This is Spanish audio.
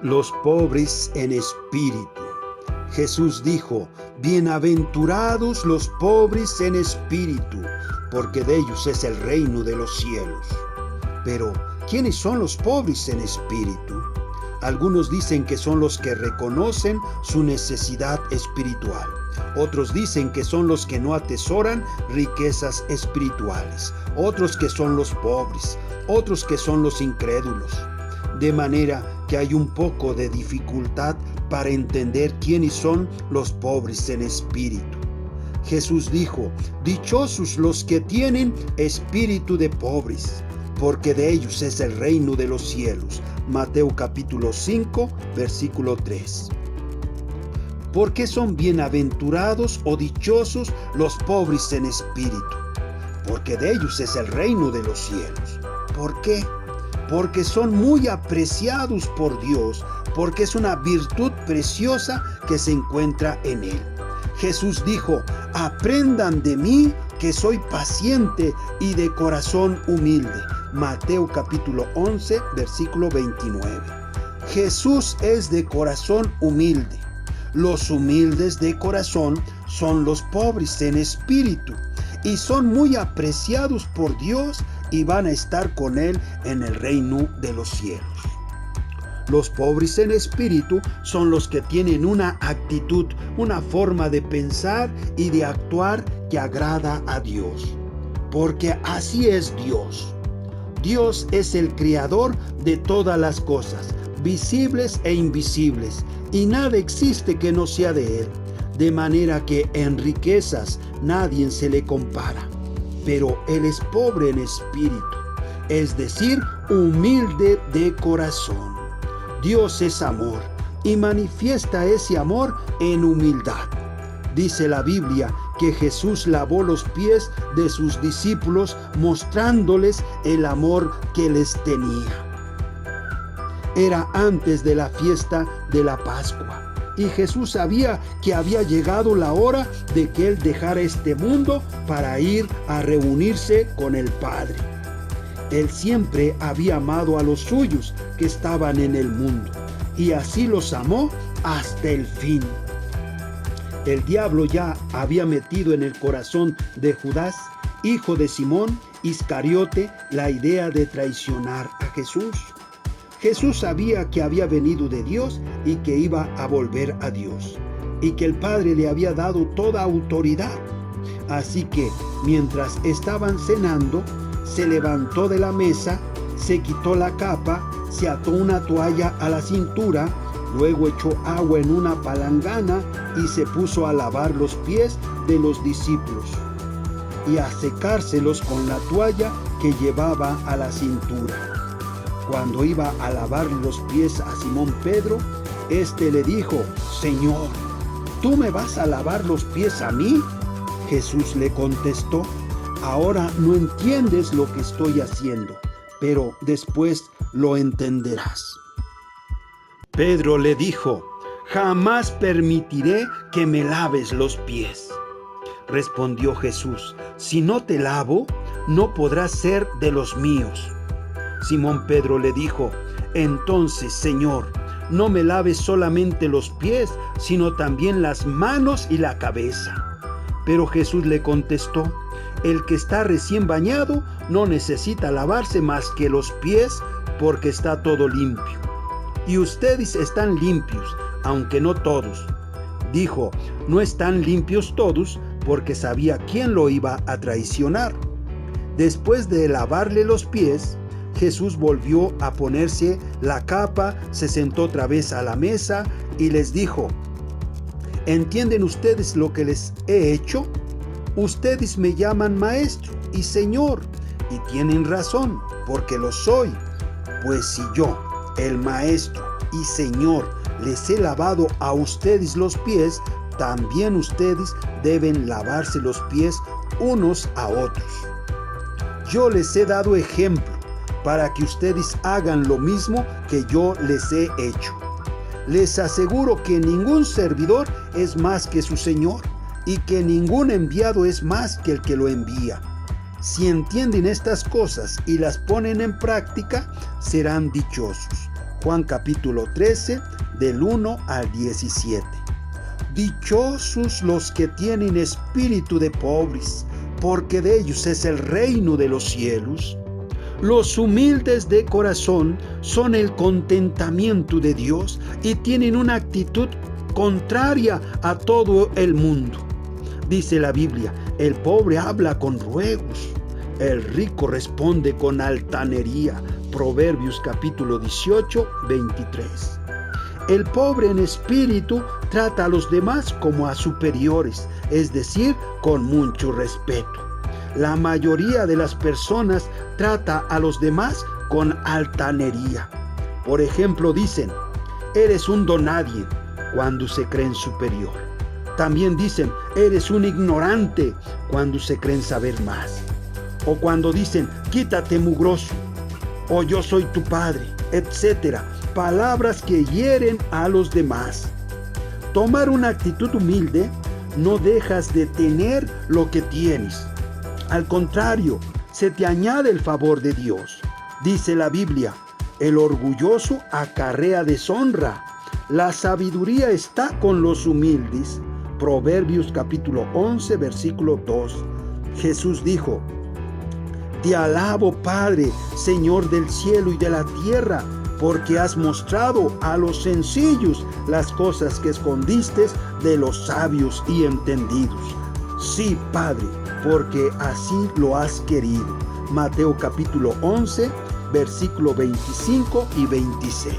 Los pobres en espíritu. Jesús dijo: bienaventurados los pobres en espíritu, porque de ellos es el reino de los cielos. Pero, ¿quiénes son los pobres en espíritu? Algunos dicen que son los que reconocen su necesidad espiritual. Otros dicen que son los que no atesoran riquezas espirituales. Otros que son los pobres. Otros que son los incrédulos. De manera que hay un poco de dificultad para entender quiénes son los pobres en espíritu. Jesús dijo: dichosos los que tienen espíritu de pobres, porque de ellos es el reino de los cielos. Mateo capítulo 5, versículo 3. ¿Por qué son bienaventurados o dichosos los pobres en espíritu? Porque de ellos es el reino de los cielos. ¿Por qué? Porque son muy apreciados por Dios, porque es una virtud preciosa que se encuentra en Él. Jesús dijo: aprendan de mí, que soy paciente y de corazón humilde. Mateo capítulo 11, versículo 29. Jesús es de corazón humilde. Los humildes de corazón son los pobres en espíritu y son muy apreciados por Dios y van a estar con Él en el reino de los cielos. Los pobres en espíritu son los que tienen una actitud, una forma de pensar y de actuar que agrada a Dios. Porque así es Dios. Dios es el creador de todas las cosas, visibles e invisibles, y nada existe que no sea de Él. De manera que en riquezas nadie se le compara. Pero Él es pobre en espíritu, es decir, humilde de corazón. Dios es amor y manifiesta ese amor en humildad. Dice la Biblia que Jesús lavó los pies de sus discípulos, mostrándoles el amor que les tenía. Era antes de la fiesta de la Pascua. Y Jesús sabía que había llegado la hora de que Él dejara este mundo para ir a reunirse con el Padre. Él siempre había amado a los suyos que estaban en el mundo, y así los amó hasta el fin. El diablo ya había metido en el corazón de Judas, hijo de Simón Iscariote, la idea de traicionar a Jesús. Jesús sabía que había venido de Dios y que iba a volver a Dios, y que el Padre le había dado toda autoridad. Así que, mientras estaban cenando, se levantó de la mesa, se quitó la capa, se ató una toalla a la cintura, luego echó agua en una palangana y se puso a lavar los pies de los discípulos y a secárselos con la toalla que llevaba a la cintura. Cuando iba a lavar los pies a Simón Pedro, éste le dijo: Señor, ¿tú me vas a lavar los pies a mí? Jesús le contestó: ahora no entiendes lo que estoy haciendo, pero después lo entenderás. Pedro le dijo: jamás permitiré que me laves los pies. Respondió Jesús: si no te lavo, no podrás ser de los míos. Simón Pedro le dijo: entonces, Señor, no me laves solamente los pies, sino también las manos y la cabeza. Pero Jesús le contestó: el que está recién bañado no necesita lavarse más que los pies, porque está todo limpio. Y ustedes están limpios, aunque no todos. Dijo: no están limpios todos, porque sabía quién lo iba a traicionar. Después de lavarle los pies, Jesús volvió a ponerse la capa, se sentó otra vez a la mesa y les dijo: ¿entienden ustedes lo que les he hecho? Ustedes me llaman maestro y señor, y tienen razón, porque lo soy. Pues si yo, el maestro y señor, les he lavado a ustedes los pies, también ustedes deben lavarse los pies unos a otros. Yo les he dado ejemplo para que ustedes hagan lo mismo que yo les he hecho. Les aseguro que ningún servidor es más que su señor, y que ningún enviado es más que el que lo envía. Si entienden estas cosas y las ponen en práctica, serán dichosos. Juan capítulo 13, del 1 al 17. Dichosos los que tienen espíritu de pobres, porque de ellos es el reino de los cielos. Los humildes de corazón son el contentamiento de Dios y tienen una actitud contraria a todo el mundo. Dice la Biblia, el pobre habla con ruegos, el rico responde con altanería. Proverbios capítulo 18, 23. El pobre en espíritu trata a los demás como a superiores, es decir, con mucho respeto. La mayoría de las personas trata a los demás con altanería. Por ejemplo, dicen, eres un donadie, cuando se creen superior. También dicen, eres un ignorante, cuando se creen saber más. O cuando dicen, quítate mugroso, o yo soy tu padre, etc. Palabras que hieren a los demás. Tomar una actitud humilde, no dejas de tener lo que tienes. Al contrario, se te añade el favor de Dios. Dice la Biblia, el orgulloso acarrea deshonra. La sabiduría está con los humildes. Proverbios capítulo 11, versículo 2. Jesús dijo, te alabo, Padre, Señor del cielo y de la tierra, porque has mostrado a los sencillos las cosas que escondiste de los sabios y entendidos. Sí, Padre, porque así lo has querido. Mateo capítulo 11, versículo 25 y 26.